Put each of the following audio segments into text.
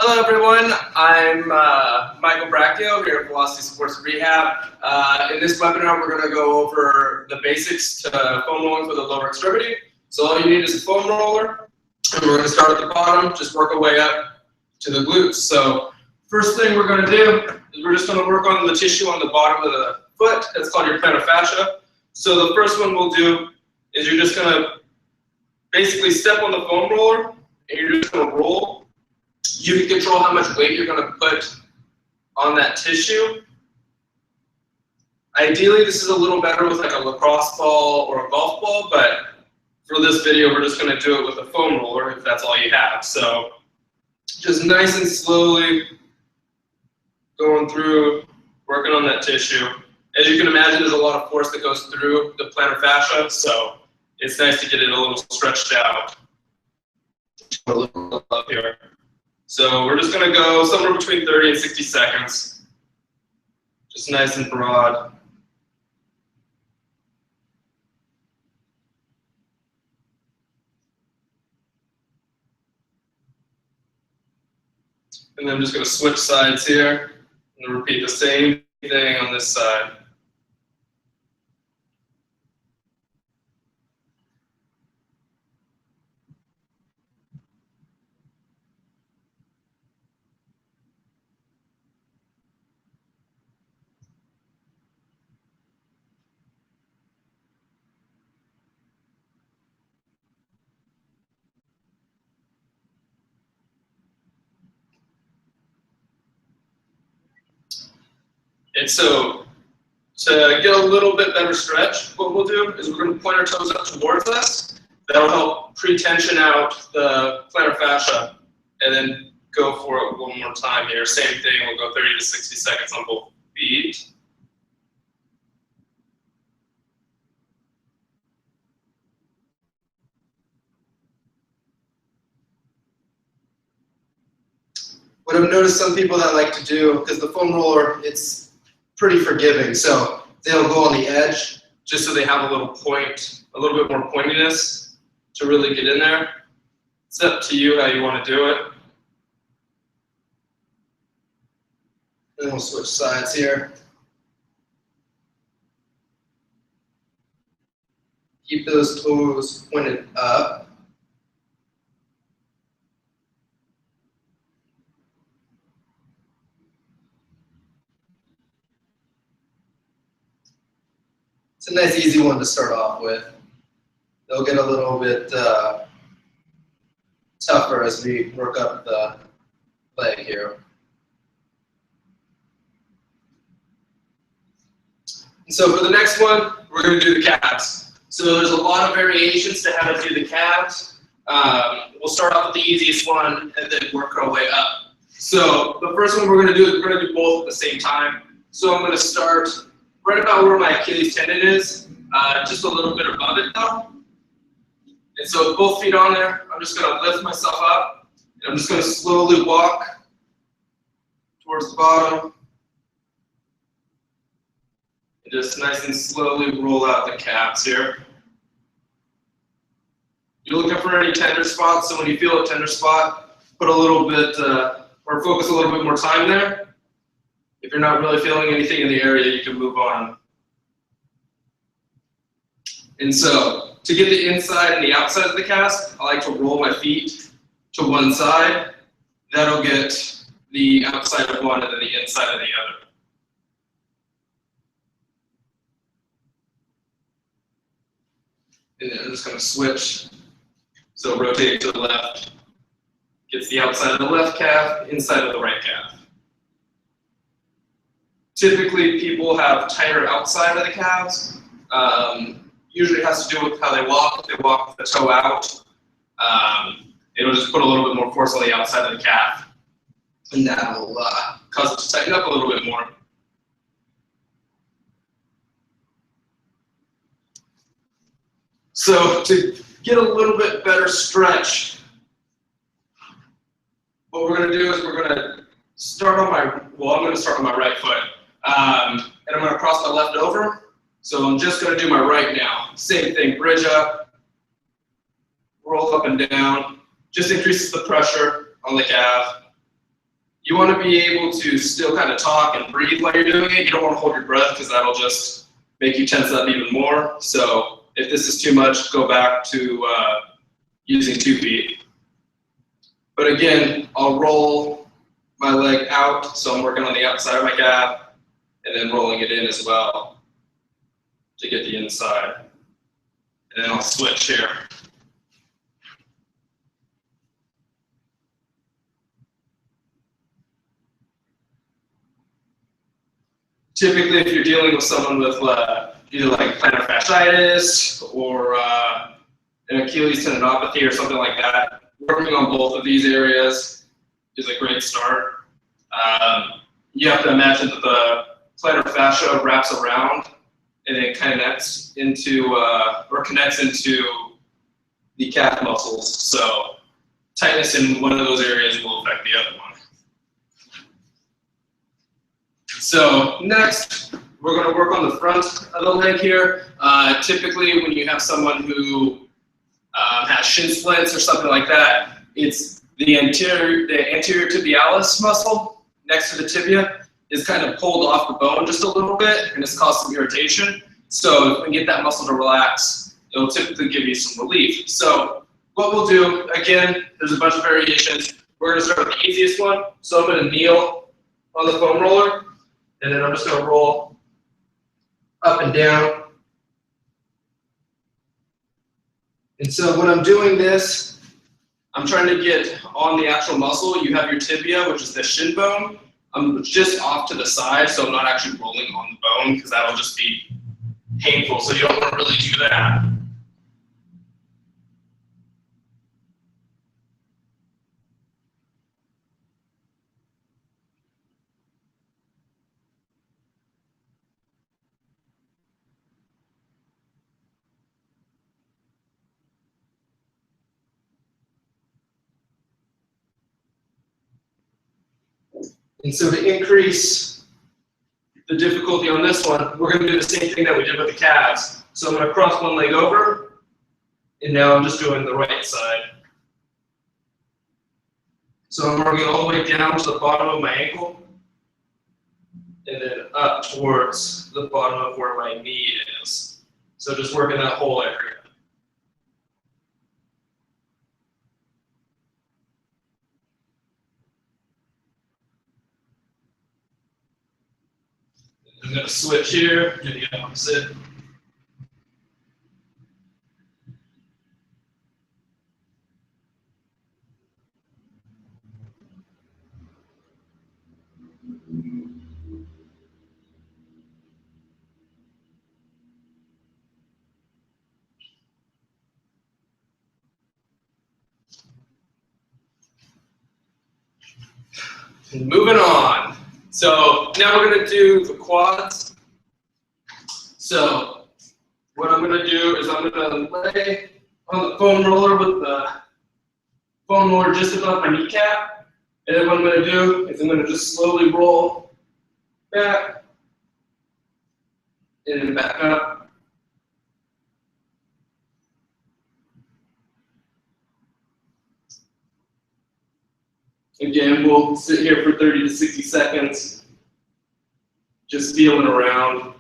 Hello everyone, I'm Michael Bracchio here at Velocity Sports Rehab. In this webinar we're going to go over the basics to foam rolling for the lower extremity. So all you need is a foam roller, and we're going to start at the bottom, just work our way up to the glutes. So first thing we're going to do is we're just going to work on the tissue on the bottom of the foot. That's called your plantar fascia. So the first one we'll do is you're just going to basically step on the foam roller, and you're just going to roll. You can control how much weight you're going to put on that tissue. Ideally, this is a little better with like a lacrosse ball or a golf ball, but for this video, we're just going to do it with a foam roller if that's all you have. So just nice and slowly going through, working on that tissue. As you can imagine, there's a lot of force that goes through the plantar fascia, so it's nice to get it a little stretched out. A little up here. So we're just going to go somewhere between 30 and 60 seconds, just nice and broad. And then I'm just going to switch sides here and repeat the same thing on this side. And so to get a little bit better stretch, what we'll do is we're going to point our toes up towards us. That'll help pre-tension out the plantar fascia, and then go for it one more time here. Same thing, we'll go 30 to 60 seconds on both feet. What I've noticed some people that like to do, because the foam roller, it's pretty forgiving, so they'll go on the edge just so they have a little point, a little bit more pointiness to really get in there. It's up to you how you want to do it. And we'll switch sides here. Keep those toes pointed up. It's a nice, easy one to start off with. They'll get a little bit tougher as we work up the leg here. And so for the next one, we're going to do the calves. So there's a lot of variations to how to do the calves. We'll start off with the easiest one and then work our way up. So the first one we're going to do is we're going to do both at the same time. So I'm going to start right about where my Achilles tendon is, just a little bit above it though. And so with both feet on there, I'm just going to lift myself up, and I'm just going to slowly walk towards the bottom, and just nice and slowly roll out the calves here. You're looking for any tender spots, so when you feel a tender spot, put a little bit, or focus a little bit more time there. If you're not really feeling anything in the area, you can move on. And so, to get the inside and the outside of the cast, I like to roll my feet to one side. That'll get the outside of one and then the inside of the other. And then I'm just going to switch. So rotate to the left. Gets the outside of the left calf, inside of the right calf. Typically, people have tighter outside of the calves. Usually it has to do with how they walk. If they walk with the toe out, it'll just put a little bit more force on the outside of the calf. And that'll cause it to tighten up a little bit more. So to get a little bit better stretch, what we're going to do is we're going to start on my, well, I'm going to start on my right foot. And I'm going to cross my left over. So I'm just going to do my right now. Same thing, bridge up, roll up and down. Just increases the pressure on the calf. you want to be able to still kind of talk and breathe while you're doing it. You don't want to hold your breath because that'll just make you tense up even more. So if this is too much, go back to using 2 feet. But again, I'll roll my leg out, so I'm working on the outside of my calf, and then rolling it in as well to get the inside. And then I'll switch here. Typically, if you're dealing with someone with either like plantar fasciitis or an Achilles tendinopathy or something like that, working on both of these areas is a great start. You have to imagine that the plantar fascia wraps around and it connects into the calf muscles. So tightness in one of those areas will affect the other one. So next, we're going to work on the front of the leg here. Typically, when you have someone who has shin splints or something like that, it's the anterior tibialis muscle next to the tibia is kind of pulled off the bone just a little bit, and it's caused some irritation. So if we get that muscle to relax, it'll typically give you some relief. So what we'll do, again, there's a bunch of variations. We're going to start with the easiest one. So I'm going to kneel on the foam roller, and then I'm just going to roll up and down. And so when I'm doing this, I'm trying to get on the actual muscle. You have your tibia, which is the shin bone. I'm just off to the side, so I'm not actually rolling on the bone because that'll just be painful. So you don't want to really do that. And so to increase the difficulty on this one, we're going to do the same thing that we did with the calves. So I'm going to cross one leg over, and now I'm just doing the right side. So I'm working all the way down to the bottom of my ankle, and then up towards the bottom of where my knee is. So just working that whole area. I'm going to switch here, do the opposite. And moving on. So now we're going to do the quads. So what I'm going to do is I'm going to lay on the foam roller with the foam roller just above my kneecap. And then what I'm going to do is I'm going to just slowly roll back and then back up. Again, we'll sit here for 30 to 60 seconds, just feeling around.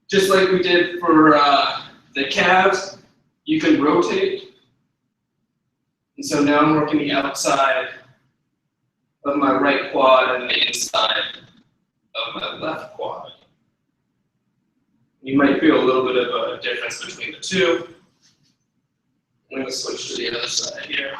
Just like we did for the calves, you can rotate. And so now I'm working the outside of my right quad and the inside of my left quad. You might feel a little bit of a difference between the two. I'm going to switch to the other side here.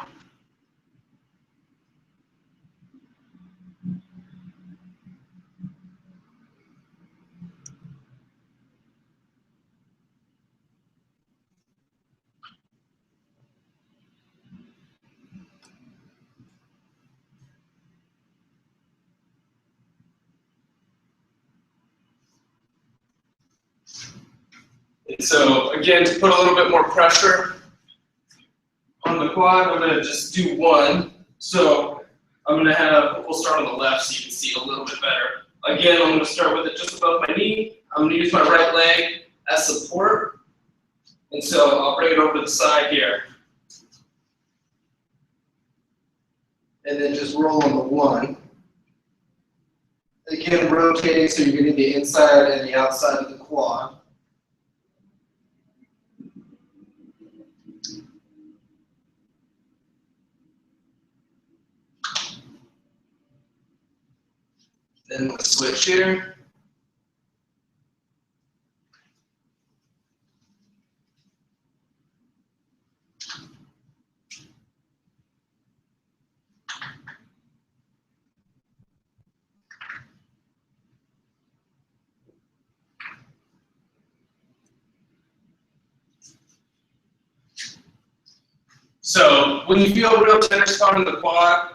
And so again, to put a little bit more pressure on the quad, I'm going to just do one. So I'm going to have, we'll start on the left so you can see a little bit better. Again, I'm going to start with it just above my knee. I'm going to use my right leg as support. And so I'll bring it over to the side here. and then just roll on the one. Again, rotating so you're getting the inside and the outside of the quad. Then we'll switch here. So when you feel a real tender spot in the quad,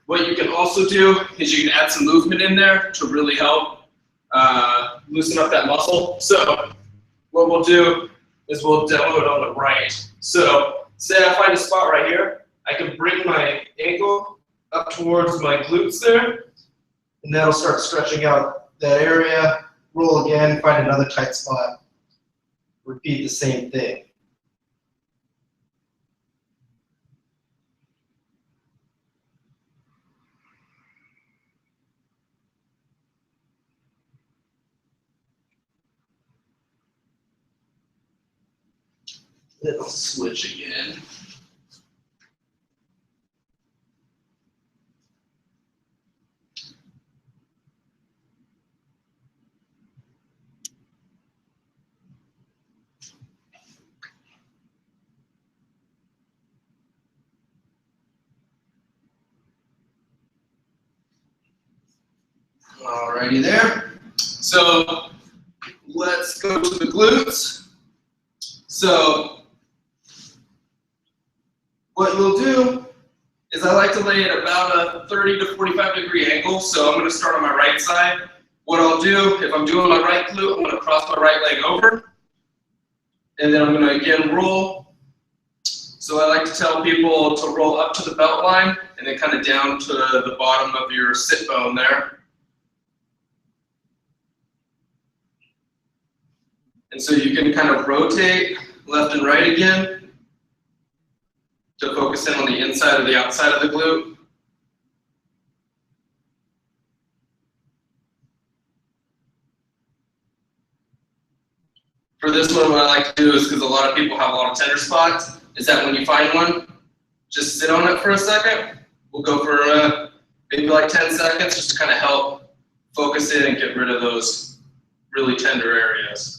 what you can also do is you can add some movement in there to really help loosen up that muscle. So what we'll do is we'll demo it on the right. So say I find a spot right here, I can bring my ankle up towards my glutes there, and that'll start stretching out that area. Roll again, find another tight spot. Repeat the same thing. Then I'll switch again. Alrighty there. So let's go to the glutes. So what you'll do is I like to lay at about a 30 to 45 degree angle. So I'm going to start on my right side. What I'll do, if I'm doing my right glute, I'm going to cross my right leg over. And then I'm going to again roll. So I like to tell people to roll up to the belt line and then kind of down to the bottom of your sit bone there. And so you can kind of rotate left and right again to focus in on the inside or the outside of the glute. For this one, what I like to do is, because a lot of people have a lot of tender spots, is that when you find one, just sit on it for a second. We'll go for maybe like 10 seconds just to kind of help focus in and get rid of those really tender areas.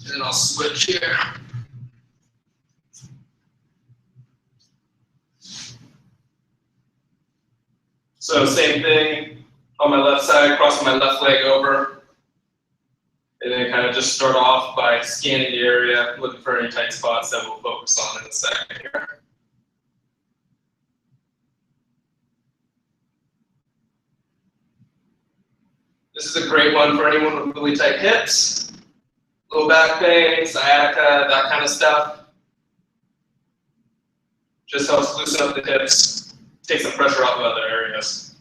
And then I'll switch here. So same thing on my left side, crossing my left leg over. And then kind of just start off by scanning the area, looking for any tight spots that we'll focus on in a second here. This is a great one for anyone with really tight hips, low back pain, sciatica, that kind of stuff. Just helps loosen up the hips, take some pressure off of other areas.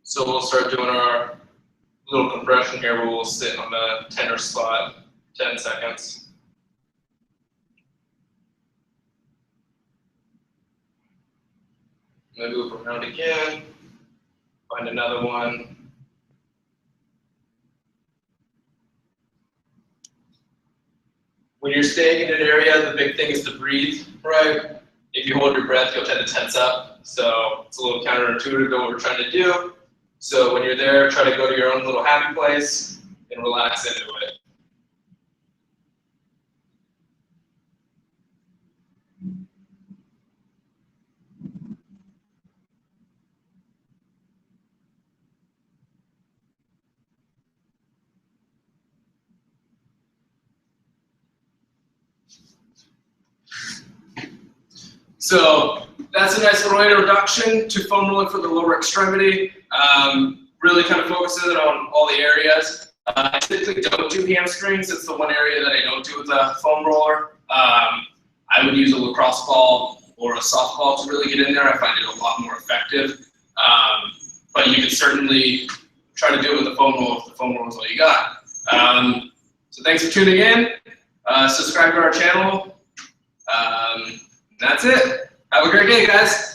So we'll start doing our little compression here where we'll sit on the tender spot, 10 seconds. I'm going to move around again, find another one. When you're staying in an area, the big thing is to breathe, right? If you hold your breath, you'll tend to tense up. So it's a little counterintuitive to what we're trying to do. So when you're there, try to go to your own little happy place and relax into it. So that's a nice little introduction to foam rolling for the lower extremity. Really kind of focuses it on all the areas. I typically don't do hamstrings. It's the one area that I don't do with the foam roller. I would use a lacrosse ball or a softball to really get in there. I find it a lot more effective. But you can certainly try to do it with the foam roller if the foam roller is all you got. So thanks for tuning in. Subscribe to our channel. That's it. Have a great day, guys.